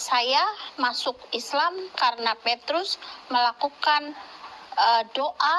saya masuk Islam karena Petrus melakukan doa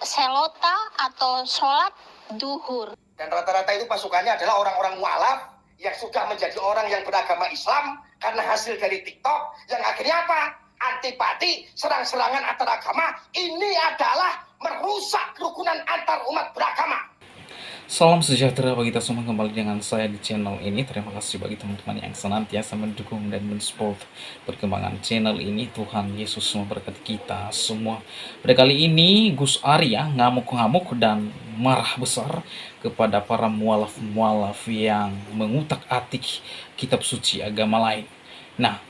selota atau sholat duhur. Dan rata-rata itu pasukannya adalah orang-orang mu'alaf yang sudah menjadi orang yang beragama Islam karena hasil dari TikTok yang akhirnya apa? Antipati, serang-serangan antar agama. Ini adalah merusak kerukunan antar umat beragama. Salam sejahtera bagi kita semua, kembali dengan saya di channel ini. Terima kasih bagi teman-teman yang senantiasa mendukung dan mensupport perkembangan channel ini. Tuhan Yesus memberkati kita semua. Pada kali ini Gus Arya ngamuk-ngamuk dan marah besar kepada para mualaf-mualaf yang mengutak-atik kitab suci agama lain. Nah,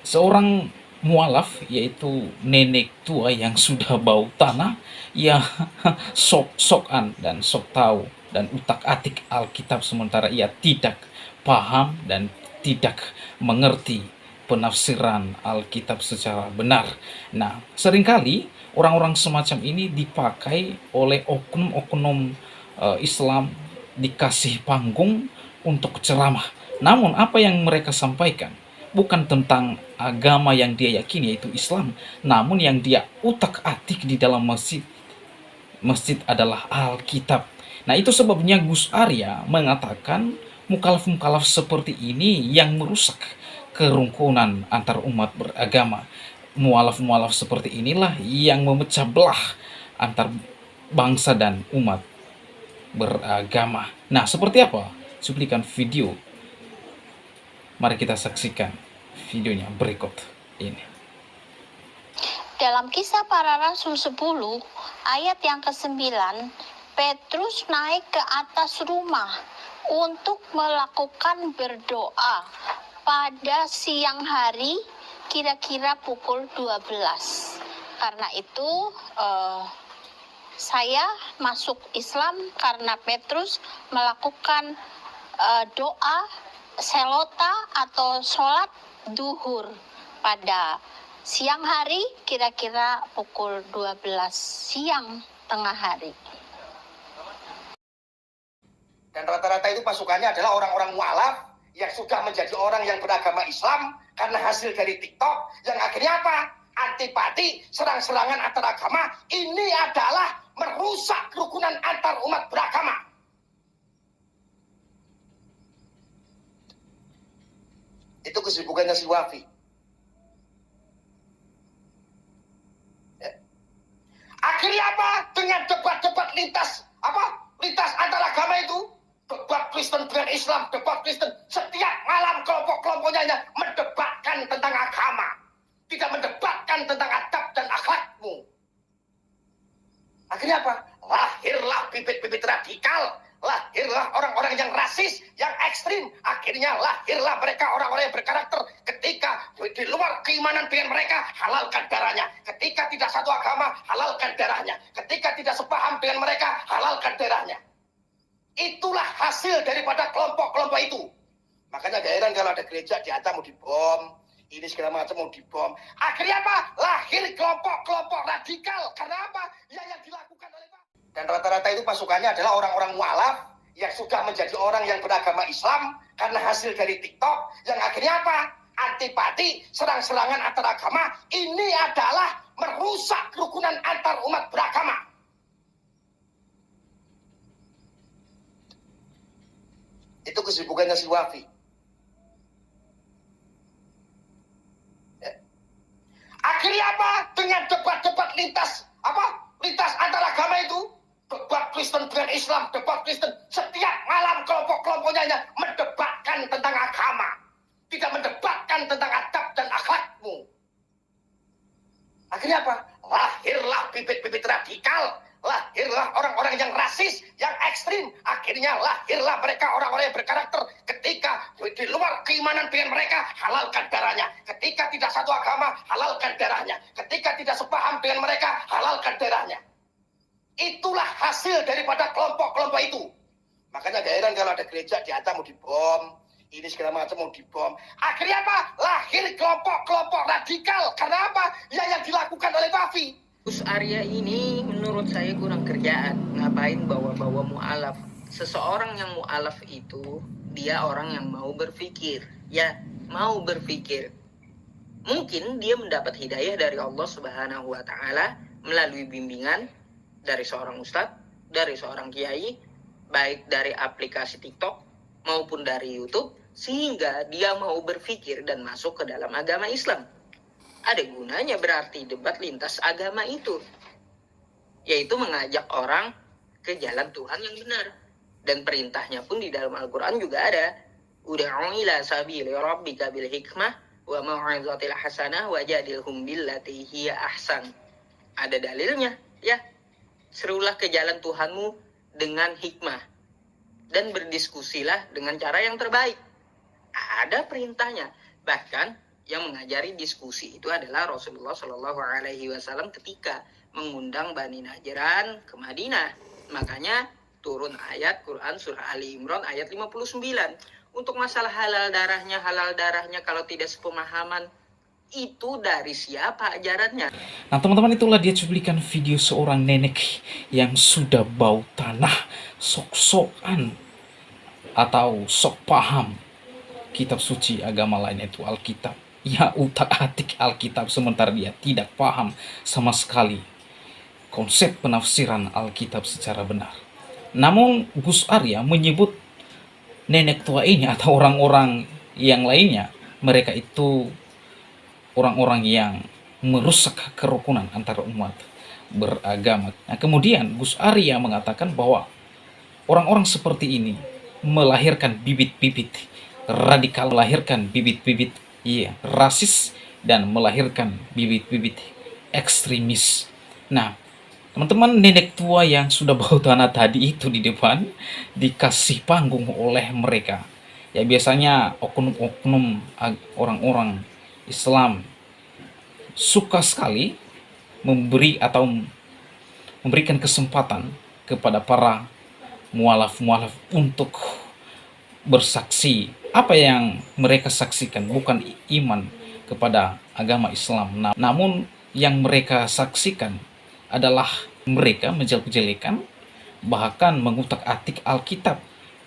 seorang mualaf, yaitu nenek tua yang sudah bau tanah, ia sok-sokan dan sok tahu dan utak-atik Alkitab, sementara ia tidak paham dan tidak mengerti penafsiran Alkitab secara benar. Nah, seringkali orang-orang semacam ini dipakai oleh oknum-oknum Islam, dikasih panggung untuk ceramah. Namun apa yang mereka sampaikan bukan tentang agama yang dia yakini, yaitu Islam, namun yang dia utak-atik di dalam masjid adalah Alkitab. Nah, itu sebabnya Gus Arya mengatakan mukalaf-mukalaf seperti ini yang merusak kerukunan antar umat beragama. Mualaf-mualaf seperti inilah yang memecah belah antar bangsa dan umat beragama. Nah, seperti apa cuplikan video? Mari kita saksikan videonya berikut ini. Dalam Kisah Para Rasul 10 ayat yang ke-9, Petrus naik ke atas rumah untuk melakukan berdoa pada siang hari kira-kira pukul 12. Karena itu saya masuk Islam karena Petrus melakukan doa selota atau sholat duhur pada siang hari kira-kira pukul 12 siang tengah hari. Dan rata-rata itu pasukannya adalah orang-orang mu'alaf yang sudah menjadi orang yang beragama Islam karena hasil dari TikTok yang akhirnya apa? Antipati, serang-serangan antar agama. Ini adalah merusak kerukunan antar umat beragama. Itu kesibukannya si Wafi. Ya. Akhirnya apa? Dengan debat-debat lintas antar agama itu, debat Kristen dengan Islam, debat Kristen, setiap malam kelompok-kelompoknya mendebatkan tentang agama, tidak mendebatkan tentang adab dan akhlakmu. Akhirnya apa? Lahirlah bibit-bibit radikal, lahirlah orang-orang yang rasis, yang ekstrim. Akhirnya lahirlah mereka orang-orang yang berkarakter. Ketika di luar keimanan dengan mereka, halalkan darahnya. Ketika tidak satu agama, halalkan darahnya. Ketika tidak sepaham dengan mereka, halalkan darahnya. Itulah hasil daripada kelompok-kelompok itu. Makanya gak heran kalau ada gereja di atas mau dibom, ini segala macam mau dibom. Akhirnya apa? Lahir kelompok-kelompok radikal. Karena apa? Yang dilakukan oleh Pak. Dan rata-rata itu pasukannya adalah orang-orang mu'alaf yang sudah menjadi orang yang beragama Islam karena hasil dari TikTok yang akhirnya apa? Antipati, serang-serangan antar agama. Ini adalah merusak kerukunan antar umat beragama. Itu kesibukannya si Wafi. Ya. Akhirnya apa? Dengan debat-debat lintas antar agama itu, debat Kristen dengan Islam, debat Kristen, setiap malam kelompok-kelompoknya mendebatkan tentang agama, tidak mendebatkan tentang adab dan akhlakmu. Akhirnya apa? Lahirlah bibit-bibit radikal, lahirlah orang-orang yang rasis, yang ekstrim. Akhirnya lahirlah mereka orang-orang yang berkarakter. Ketika di luar keimanan dengan mereka, halalkan darahnya. Ketika tidak satu agama, halalkan darahnya. Ketika tidak sepaham dengan mereka, halalkan darahnya. Itulah hasil daripada kelompok-kelompok itu. Makanya gak heran kalau ada gereja di atas mau dibom, ini segala macam mau dibom. Akhirnya apa? Lahir kelompok-kelompok radikal. Karena apa? Yang dilakukan oleh Wafi. Gus Arya ini menurut saya kurang kerjaan. Ngapain bawa-bawa mu'alaf? Seseorang yang mu'alaf itu, dia orang yang mau berpikir. Ya, mau berpikir. Mungkin dia mendapat hidayah dari Allah Subhanahu wa Ta'ala melalui bimbingan dari seorang ustadz, dari seorang kiai, baik dari aplikasi TikTok maupun dari YouTube, sehingga dia mau berpikir dan masuk ke dalam agama Islam. Ada gunanya berarti debat lintas agama itu, yaitu mengajak orang ke jalan Tuhan yang benar. Dan perintahnya pun di dalam Al-Quran juga ada. Ud'u ila sabili rabbika bil hikmah wa mau'izatil hasanah wajadilhum billati hiya ahsan. Ada dalilnya, ya. Serulah ke jalan Tuhanmu dengan hikmah dan berdiskusilah dengan cara yang terbaik. Ada perintahnya. Bahkan yang mengajari diskusi itu adalah Rasulullah Shallallahu Alaihi Wasallam ketika mengundang Bani Najran ke Madinah. Makanya turun ayat Quran surah Ali Imran ayat 59. Untuk masalah halal darahnya kalau tidak sepemahaman, itu dari siapa ajarannya? Nah teman-teman, itulah dia cuplikan video seorang nenek yang sudah bau tanah, sok-sokan atau sok paham kitab suci agama lain, itu Alkitab. Ya, utak-atik Alkitab, sementara dia tidak paham sama sekali konsep penafsiran Alkitab secara benar. Namun Gus Arya menyebut nenek tua ini atau orang-orang yang lainnya, mereka itu orang-orang yang merusak kerukunan antara umat beragama. Nah, kemudian Gus Arya mengatakan bahwa orang-orang seperti ini melahirkan bibit-bibit radikal, melahirkan bibit-bibit rasis, dan melahirkan bibit-bibit ekstremis. Nah, teman-teman, nenek tua yang sudah bau tanah tadi itu di depan dikasih panggung oleh mereka. Ya, biasanya oknum-oknum orang-orang Islam suka sekali memberi atau memberikan kesempatan kepada para mualaf-mualaf untuk bersaksi apa yang mereka saksikan, bukan iman kepada agama Islam. Namun yang mereka saksikan adalah mereka menjelek-jelekan, bahkan mengutak-atik Alkitab.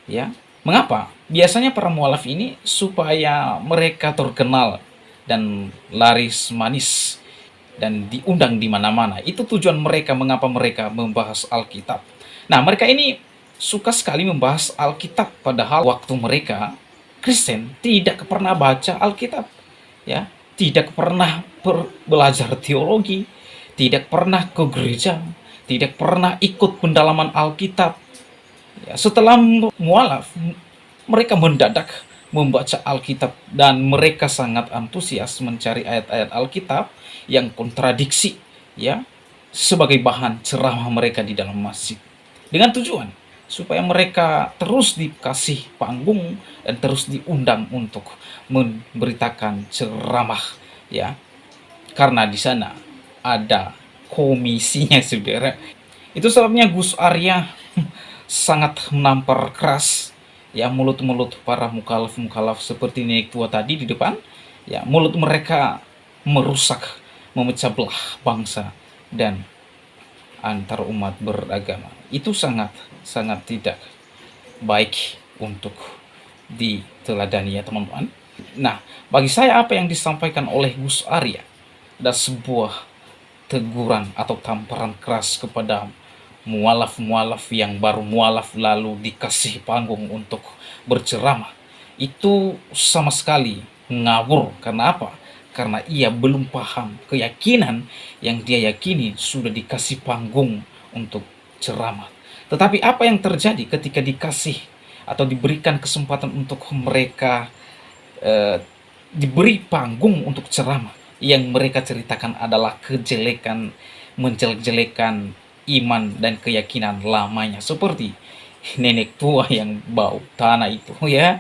Ya, mengapa? Biasanya para mualaf ini supaya mereka terkenal dan laris manis dan diundang di mana-mana. Itu tujuan mereka, mengapa mereka membahas Alkitab. Nah, mereka ini suka sekali membahas Alkitab, padahal waktu mereka Kristen tidak pernah baca Alkitab, ya, tidak pernah belajar teologi, tidak pernah ke gereja, tidak pernah ikut pendalaman Alkitab. Ya, setelah mualaf, mereka mendadak membaca Alkitab dan mereka sangat antusias mencari ayat-ayat Alkitab yang kontradiksi, ya, sebagai bahan ceramah mereka di dalam masjid, dengan tujuan supaya mereka terus dikasih panggung dan terus diundang untuk memberitakan ceramah, ya, karena di sana ada komisinya, saudara. Itu sebabnya Gus Arya sangat menampar keras, ya, mulut-mulut para mukalaf seperti nenek tua tadi di depan. Ya, mulut mereka merusak, memecah belah bangsa dan antar umat beragama. Itu sangat tidak baik untuk diteladani, ya teman-teman. Nah, bagi saya apa yang disampaikan oleh Gus Arya ada sebuah teguran atau tamparan keras kepada mualaf-mualaf yang baru mualaf lalu dikasih panggung untuk berceramah. Itu sama sekali ngawur. Karena apa? Karena ia belum paham keyakinan yang dia yakini sudah dikasih panggung untuk ceramah. Tetapi apa yang terjadi ketika dikasih atau diberikan kesempatan untuk mereka diberi panggung untuk ceramah, yang mereka ceritakan adalah kejelekan, menjelek-jelekan iman dan keyakinan lamanya, seperti nenek tua yang bau tanah itu, ya.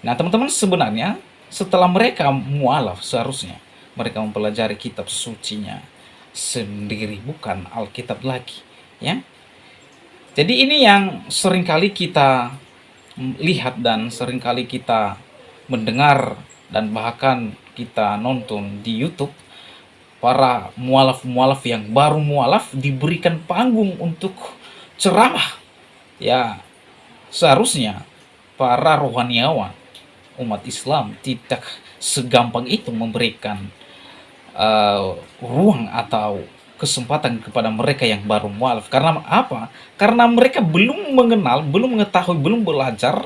Nah, teman-teman, sebenarnya setelah mereka mualaf, seharusnya mereka mempelajari kitab sucinya sendiri, bukan Alkitab lagi, ya. Jadi ini yang seringkali kita lihat dan seringkali kita mendengar dan bahkan kita nonton di YouTube, para mualaf-mualaf yang baru mualaf diberikan panggung untuk ceramah. Ya, seharusnya para rohaniawan, umat Islam tidak segampang itu memberikan ruang atau kesempatan kepada mereka yang baru mualaf. Karena apa? Karena mereka belum mengenal, belum mengetahui, belum belajar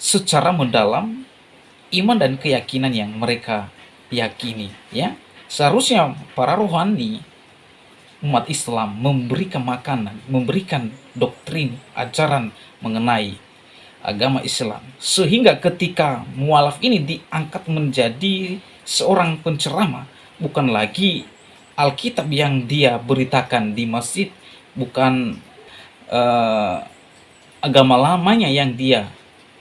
secara mendalam iman dan keyakinan yang mereka yakini, ya. Seharusnya para rohani umat Islam memberikan makanan, memberikan doktrin, ajaran mengenai agama Islam, sehingga ketika mualaf ini diangkat menjadi seorang penceramah, bukan lagi Alkitab yang dia beritakan di masjid, bukan agama lamanya yang dia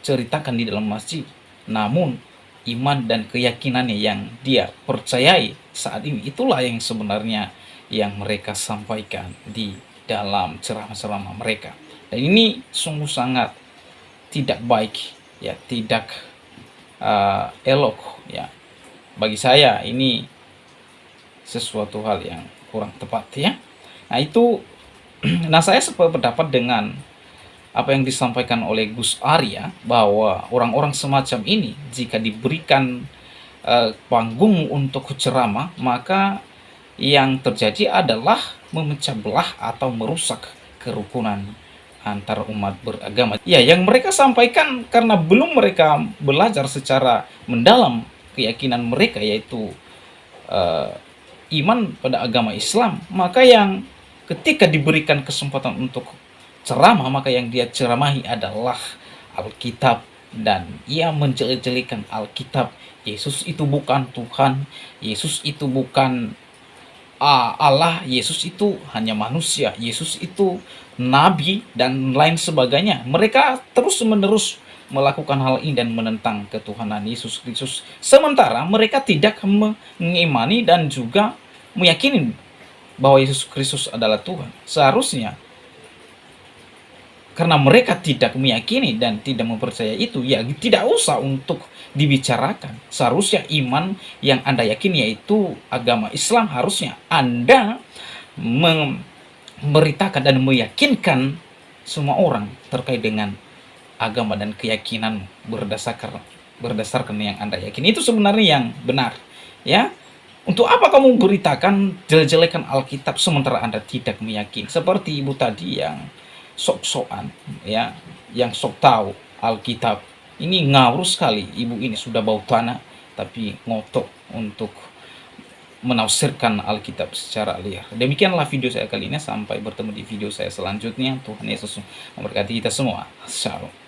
ceritakan di dalam masjid, namun iman dan keyakinannya yang dia percayai saat ini, itulah yang sebenarnya yang mereka sampaikan di dalam ceramah-ceramah mereka. Dan ini sungguh sangat tidak baik, ya, tidak elok, ya. Bagi saya ini sesuatu hal yang kurang tepat, ya. Nah itu, nah saya sependapat dengan apa yang disampaikan oleh Gus Arya, bahwa orang-orang semacam ini jika diberikan panggung untuk ceramah, maka yang terjadi adalah memecah belah atau merusak kerukunan antar umat beragama. Ya, yang mereka sampaikan karena belum mereka belajar secara mendalam keyakinan mereka, yaitu iman pada agama Islam, maka yang ketika diberikan kesempatan untuk ceramah, maka yang dia ceramahi adalah Alkitab, dan ia menjelek-jelekan Alkitab. Yesus itu bukan Tuhan, Yesus itu bukan Allah, Yesus itu hanya manusia, Yesus itu nabi, dan lain sebagainya. Mereka terus-menerus melakukan hal ini dan menentang ketuhanan Yesus Kristus, sementara mereka tidak mengimani dan juga meyakini bahwa Yesus Kristus adalah Tuhan. Seharusnya karena mereka tidak meyakini dan tidak mempercayai itu, ya tidak usah untuk dibicarakan. Seharusnya iman yang Anda yakini, yaitu agama Islam, harusnya Anda memberitakan dan meyakinkan semua orang terkait dengan agama dan keyakinan berdasarkan yang Anda yakini. Itu sebenarnya yang benar, ya. Untuk apa kamu beritakan jelek-jelekan Alkitab sementara Anda tidak meyakini? Seperti ibu tadi yang sok-sokan, ya, yang sok tahu Alkitab. Ini ngawur sekali, ibu ini sudah bau tanah tapi ngotot untuk menafsirkan Alkitab secara liar. Demikianlah video saya kali ini, sampai bertemu di video saya selanjutnya. Tuhan Yesus memberkati kita semua. Shalom.